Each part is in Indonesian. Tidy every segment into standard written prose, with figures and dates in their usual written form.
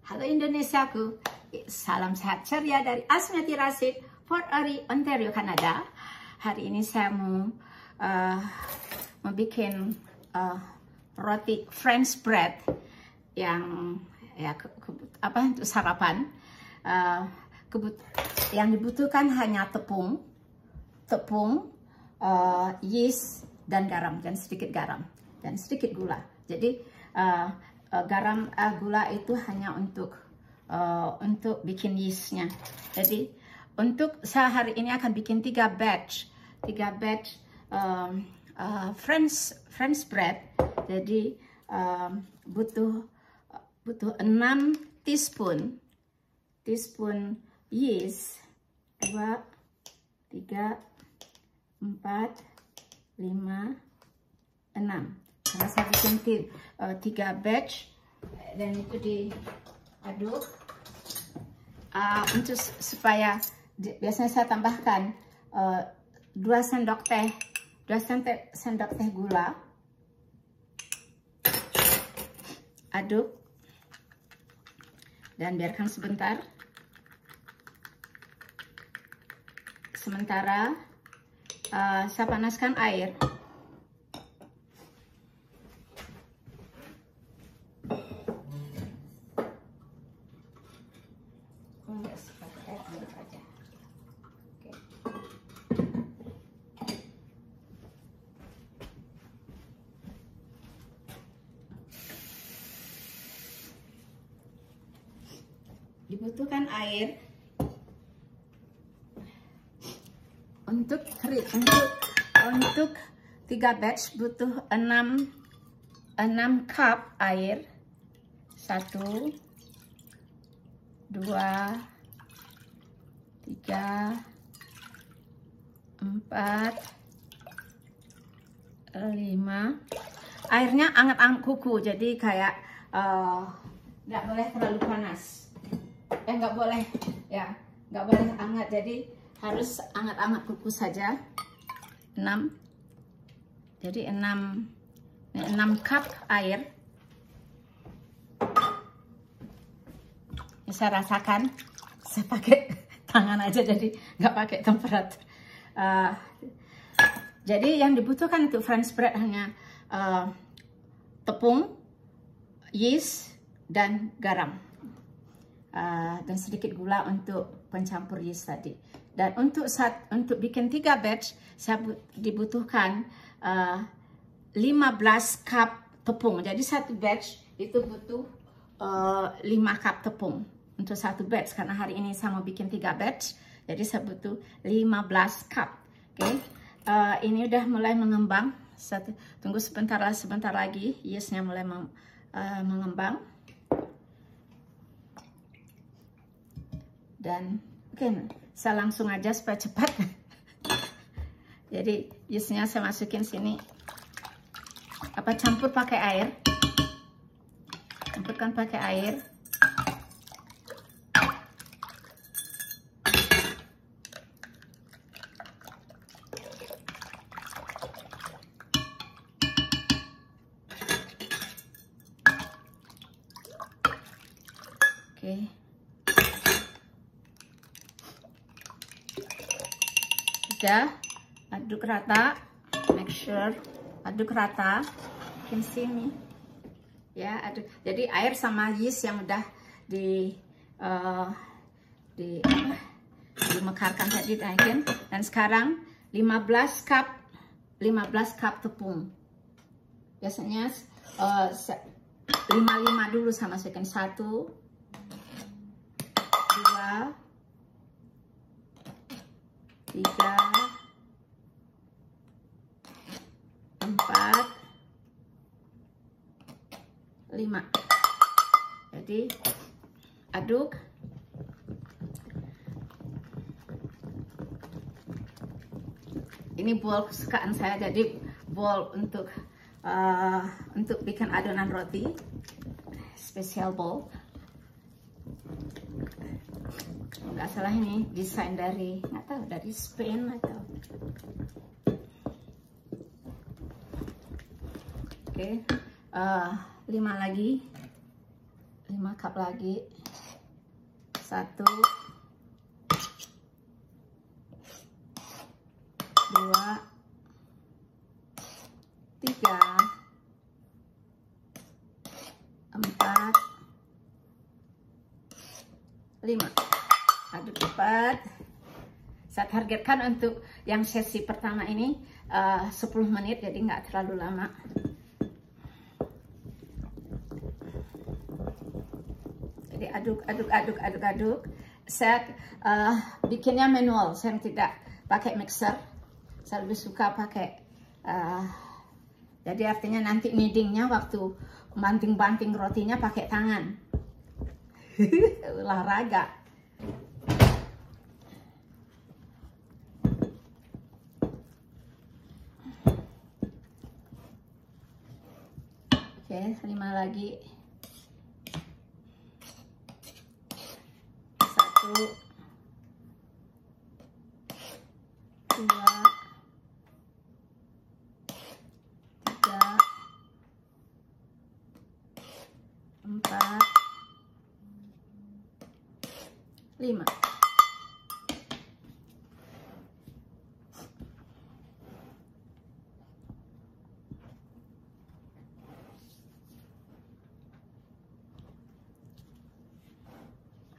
Halo Indonesiaku, salam sehat ceria dari Asmiati Rashid, Fort Erie, Ontario, Kanada. Hari ini saya mau membuat roti French bread yang untuk sarapan. Yang dibutuhkan hanya tepung, yeast dan garam, dan sedikit garam dan sedikit gula. Jadi gula itu hanya untuk bikin yeastnya. Jadi untuk saya hari ini akan bikin 3 batch French bread. Jadi butuh 6 teaspoon yeast, 2, 3, 4, 5, 6. Karena saya bikin 3 batch, dan itu diaduk untuk supaya biasanya saya tambahkan 2 sendok teh gula. Aduk dan biarkan sebentar. Sementara saya panaskan air. Dibutuhkan air untuk 3 batch, butuh 6 cup air. 1, 2, 3, 4, 5. Airnya anget-anget kuku, jadi kayak nggak boleh terlalu panas. Nggak boleh hangat, jadi harus hangat-hangat kuku saja. 6. Jadi 6 cup air. Bisa rasakan, saya pakai tangan aja, jadi nggak pakai temperatur. Jadi yang dibutuhkan untuk French bread hanya tepung, yeast, dan garam. Dan sedikit gula untuk pencampur yeast tadi. Dan untuk bikin 3 batch, saya dibutuhkan 15 cup tepung. Jadi 1 batch itu butuh 5 cup tepung untuk 1 batch. Karena hari ini saya mau bikin 3 batch, jadi saya butuh 15 cup. Oke. Ini udah mulai mengembang. Tunggu sebentar lagi, yeastnya mulai mengembang. Dan saya langsung aja supaya cepat. Jadi yeastnya saya masukin sini. Campur pakai air. Campurkan pakai air. Oke. Sudah, aduk rata, make sure aduk rata. You can see me, ya, aduk. Jadi air sama yeast yang udah dimekarkan tadi naikin, dan sekarang 15 cup tepung. Biasanya 5 dulu sama masukin 1, 2, 3, 4, 5. Jadi aduk. Ini bowl kesukaan saya, jadi bowl untuk bikin adonan roti, special bowl. Nggak salah ini desain dari Spain atau. Oke. 5 lagi. 5 cup lagi. 1, 2, 3, 4, 5. Aduk cepat. Saya targetkan untuk yang sesi pertama ini 10 menit, jadi nggak terlalu lama. Jadi aduk. Saya bikinnya manual, saya tidak pakai mixer. Saya lebih suka pakai, jadi artinya nanti kneadingnya waktu banting-banting rotinya pakai tangan. Olahraga. Oke, 5 lagi. 1, 2, 3, 4, 5.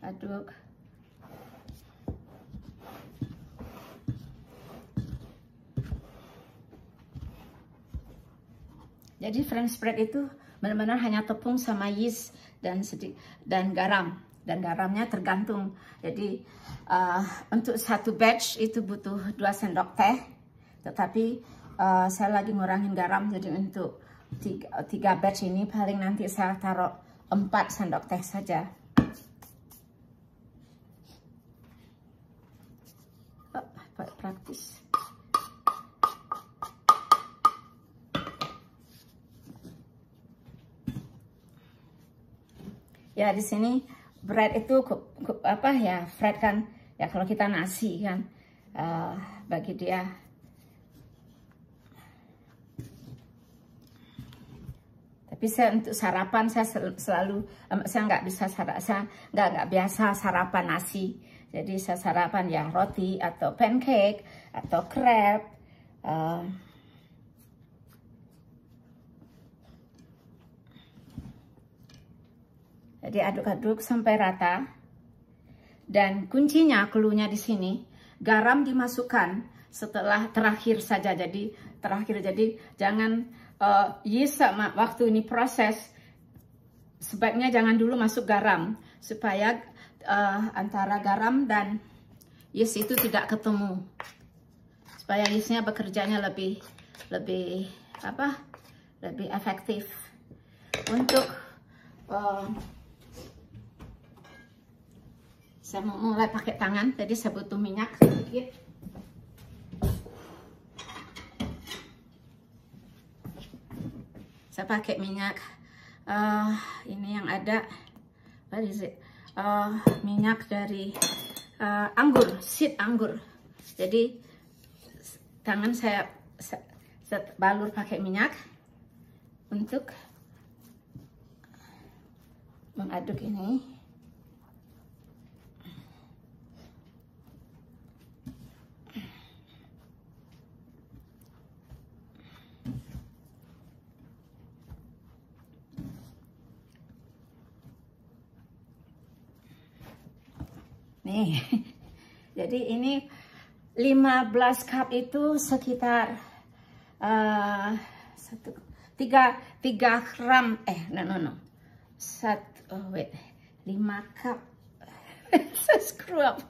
Aduk. Jadi French spread itu benar-benar hanya tepung sama yeast dan garam. Dan garamnya tergantung. Jadi untuk 1 batch itu butuh 2 sendok teh. Tetapi saya lagi ngurangin garam. Jadi untuk 3 batch ini paling nanti saya taruh 4 sendok teh saja. Praktis. Ya di sini bread itu apa ya, bread kan ya kalau kita nasi kan bagi dia. Tapi saya untuk sarapan saya selalu saya nggak bisa saya nggak biasa sarapan nasi. Jadi saya sarapan ya roti atau pancake atau crepe. Jadi aduk-aduk sampai rata. Dan kuncinya, cluenya di sini, garam dimasukkan setelah terakhir saja. Jadi terakhir, jadi jangan yeast sama waktu ini proses, sebaiknya jangan dulu masuk garam supaya antara garam dan yeast itu tidak ketemu, supaya yeastnya bekerjanya lebih efektif. Untuk saya mau mulai pakai tangan, jadi saya butuh minyak sedikit. Saya pakai minyak ini yang ada, what is it? Minyak dari anggur, seed anggur. Jadi tangan saya balur pakai minyak untuk mengaduk ini. Nih, jadi ini 15 cup itu sekitar 3 gram, no. 5 cup, screw up.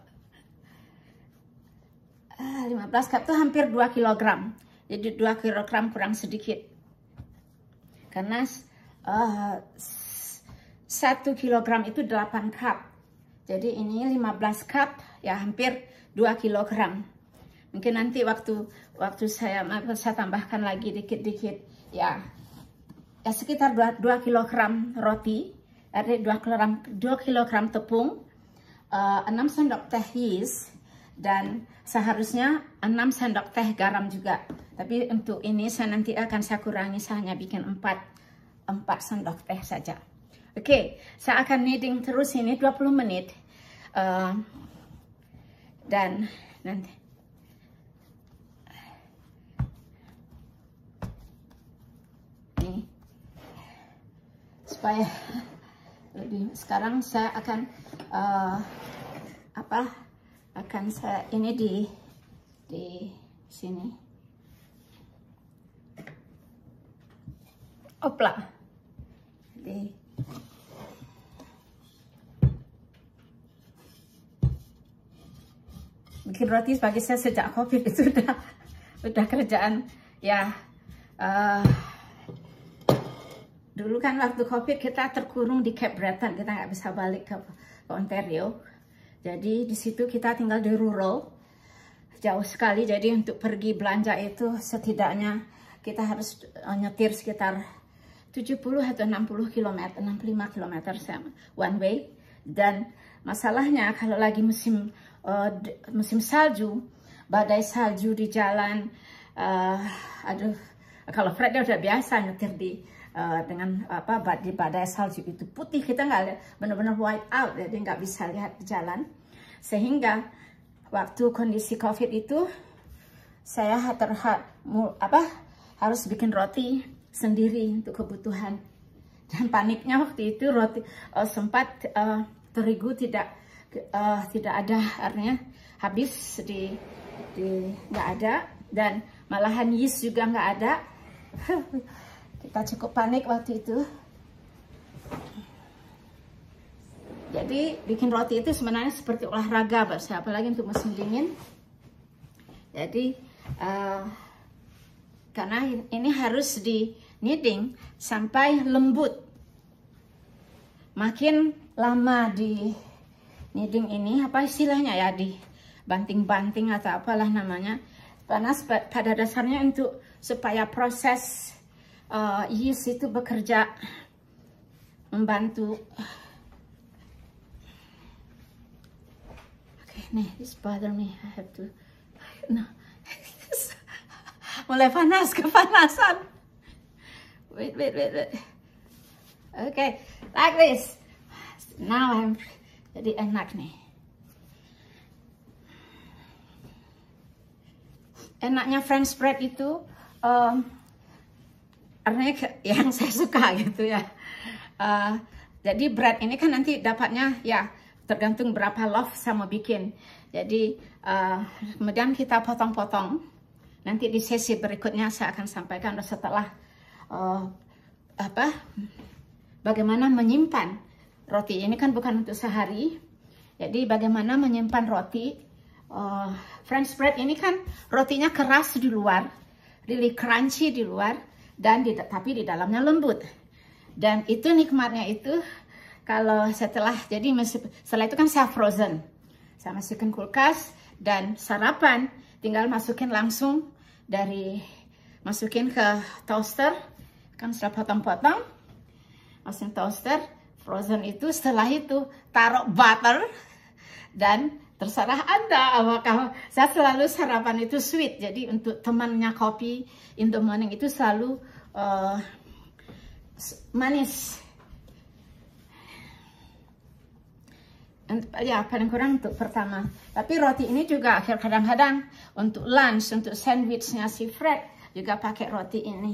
15 cup itu hampir 2 kilogram, jadi 2 kilogram kurang sedikit. Karena 1 kilogram itu 8 cup. Jadi ini 15 cup, ya hampir 2 kilogram. Mungkin nanti waktu saya tambahkan lagi dikit-dikit, ya sekitar 2 kilogram roti, ada 2 kilogram tepung, 6 sendok teh yeast, dan seharusnya 6 sendok teh garam juga. Tapi untuk ini saya nanti akan kurangi, saya hanya bikin 4 sendok teh saja. Oke, saya akan kneading terus ini 20 menit. Dan nanti ini supaya lebih, sekarang saya akan akan saya ini di sini. Opla. Bikin roti bagi saya sejak COVID itu udah kerjaan ya. Dulu kan waktu COVID kita terkurung di Cape Breton, kita nggak bisa balik ke Ontario. Jadi di situ kita tinggal di rural, jauh sekali. Jadi untuk pergi belanja itu setidaknya kita harus nyetir sekitar 70 atau 60 km, 65 km one way. Dan masalahnya kalau lagi musim salju, badai salju di jalan, aduh, kalau Fred dia udah biasa nyetir dengan di badai salju itu putih, kita nggak lihat, benar-benar white out, jadi nggak bisa lihat di jalan. Sehingga waktu kondisi COVID itu saya harus bikin roti sendiri untuk kebutuhan. Dan paniknya waktu itu roti sempat terigu tidak ada, artinya habis nggak ada, dan malahan yeast juga nggak ada. Kita cukup panik waktu itu. Jadi bikin roti itu sebenarnya seperti olahraga buat saya, apalagi untuk musim dingin. Jadi karena ini harus di kneading sampai lembut. Makin lama di kneading ini, apa istilahnya ya, di banting-banting atau apalah namanya, panas pada dasarnya untuk supaya proses yeast itu bekerja, membantu. Okay, nih, this bother me, I have to, no. Mulai panas, kepanasan. Wait. Okay, like this. Now jadi enak nih. Enaknya French bread itu artinya yang saya suka gitu ya. Jadi bread ini kan nanti dapatnya ya tergantung berapa loaf saya mau bikin. Jadi kemudian kita potong-potong. Nanti di sesi berikutnya saya akan sampaikan setelah bagaimana menyimpan roti. Ini kan bukan untuk sehari. Jadi bagaimana menyimpan roti. French bread ini kan rotinya keras di luar, really crunchy di luar, dan tapi di dalamnya lembut. Dan itu nikmatnya itu kalau setelah itu kan saya frozen, saya masukin kulkas, dan sarapan tinggal masukin langsung masukin ke toaster, kan setelah potong-potong masukin toaster, frozen itu. Setelah itu taruh butter, dan terserah Anda apakah, saya selalu sarapan itu sweet, jadi untuk temannya kopi in the morning itu selalu manis. Ya paling kurang untuk pertama. Tapi roti ini juga kadang-kadang untuk lunch, untuk sandwichnya si Fred juga pakai roti ini.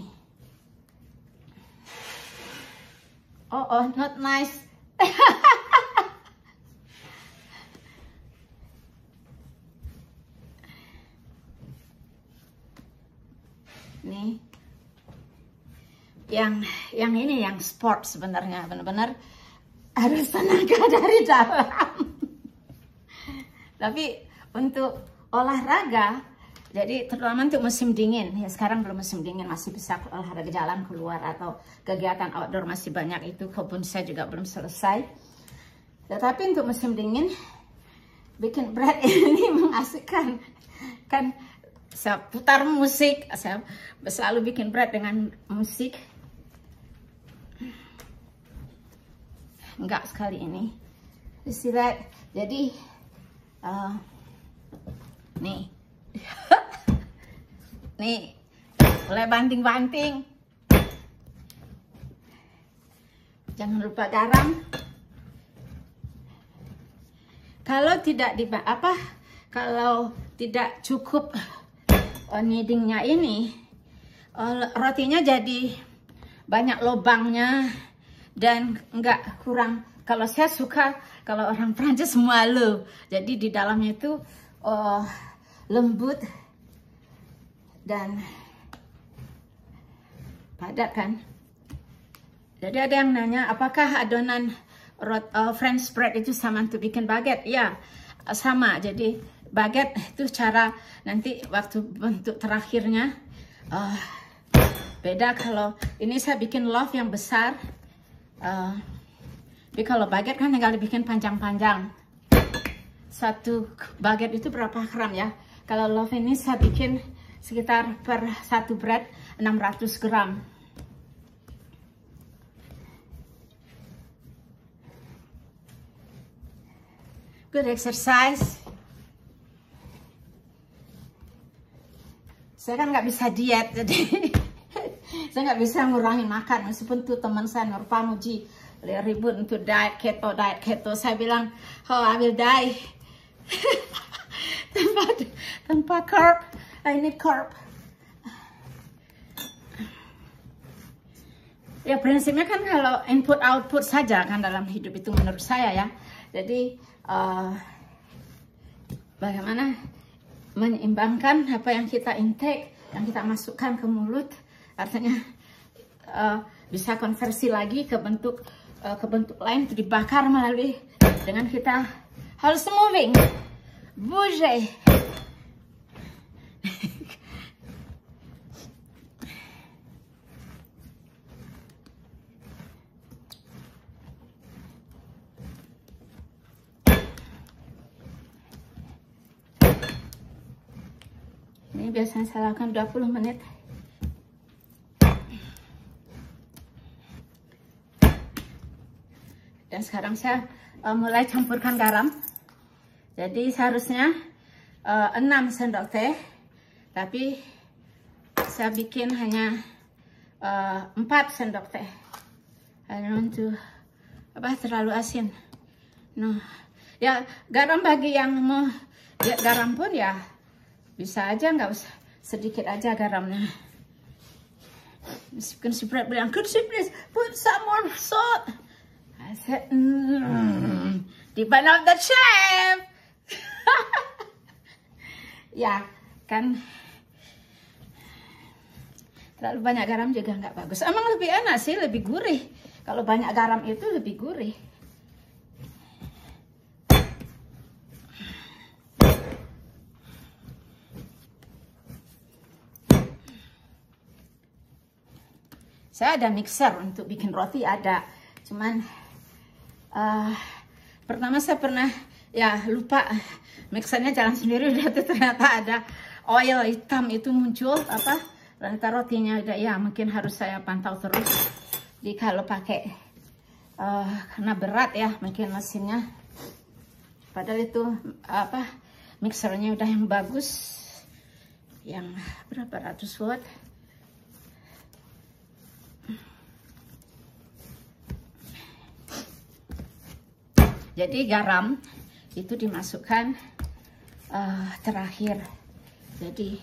Oh, not nice. Nih, yang ini yang sport sebenarnya, benar-benar harus tenaga dari dalam. Tapi untuk olahraga, jadi terutama untuk musim dingin, ya sekarang belum musim dingin, masih bisa olahraga jalan keluar atau kegiatan outdoor masih banyak, itu kebun saya juga belum selesai. Tetapi untuk musim dingin, bikin bread ini mengasihkan. Kan saya putar musik, saya selalu bikin bread dengan musik. Enggak sekali ini. Istilah, jadi nih. Nih, mulai banting-banting. Jangan lupa garam. Kalau tidak kalau tidak cukup kneadingnya ini, rotinya jadi banyak lubangnya dan enggak kurang. Kalau saya suka, kalau orang Prancis moelleux, jadi di dalamnya itu lembut dan padat kan. Jadi ada yang nanya, apakah adonan French bread itu sama untuk bikin baguette? Ya, sama. Jadi baguette itu cara nanti waktu bentuk terakhirnya beda. Kalau ini saya bikin loaf yang besar, tapi kalau baguette kan tinggal dibikin panjang-panjang. Satu baguette itu berapa gram ya? Kalau loaf ini saya bikin sekitar per satu bread 600 gram. Good exercise. Saya kan nggak bisa diet, jadi saya nggak bisa ngurangin makan. Meskipun tuh teman saya Nur Pamuji ribut untuk diet keto. Saya bilang, oh I will die tanpa carb. I need carb. Ya prinsipnya kan kalau input output saja kan dalam hidup itu menurut saya ya. Jadi bagaimana menyeimbangkan apa yang kita intake, yang kita masukkan ke mulut, artinya bisa konversi lagi ke bentuk lain, itu dibakar melalui dengan kita harus moving, bouger. Ini biasanya saya lakukan 20 menit. Dan sekarang saya mulai campurkan garam. Jadi seharusnya 6 sendok teh, tapi saya bikin hanya 4 sendok teh. I don't want to terlalu asin. No. Ya garam bagi yang mau garam pun ya bisa aja, nggak usah, sedikit aja garamnya. Meskipun si Brad bilang, could you please put some more salt? I said, depend on the chef. Ya kan, terlalu banyak garam juga nggak bagus. Emang lebih enak sih, lebih gurih. Kalau banyak garam itu lebih gurih. Saya ada mixer untuk bikin roti, ada. Cuman pertama saya pernah ya lupa mixernya jalan sendiri, udah ternyata ada oil hitam itu muncul ternyata rotinya udah ya, mungkin harus saya pantau terus. Jadi kalau pakai karena berat ya mungkin mesinnya, padahal itu mixernya udah yang bagus, yang berapa ratus watt. Jadi garam itu dimasukkan terakhir, jadi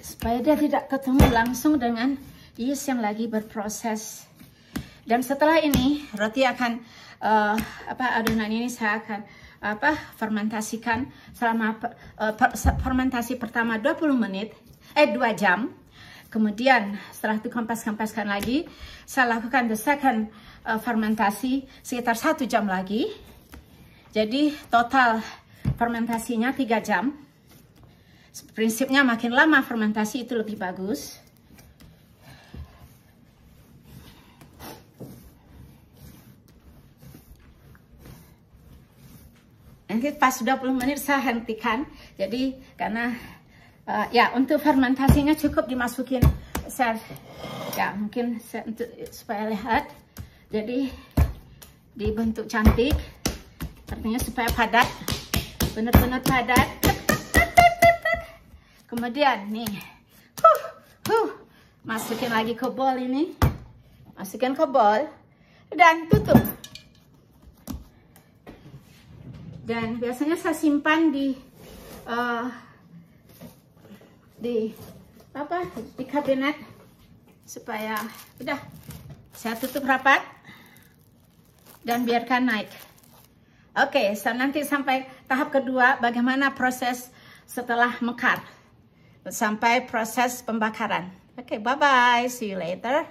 supaya dia tidak ketemu langsung dengan yeast yang lagi berproses. Dan setelah ini roti akan adonan ini saya akan fermentasikan selama fermentasi pertama 20 menit 2 jam. Kemudian setelah itu kempaskan lagi, saya lakukan the second fermentasi sekitar 1 jam lagi. Jadi total fermentasinya 3 jam. Prinsipnya makin lama fermentasi itu lebih bagus. Nanti pas 20 menit saya hentikan. Jadi karena ya untuk fermentasinya cukup dimasukin ya mungkin supaya lihat, jadi dibentuk cantik, artinya supaya padat, benar-benar padat. Kemudian nih masukin lagi ke bowl ini, masukin ke bowl. dan tutup. Dan biasanya saya simpan di kabinet supaya udah saya tutup rapat dan biarkan naik. Oke, nanti sampai tahap kedua bagaimana proses setelah mekar sampai proses pembakaran. Oke, bye bye, see you later.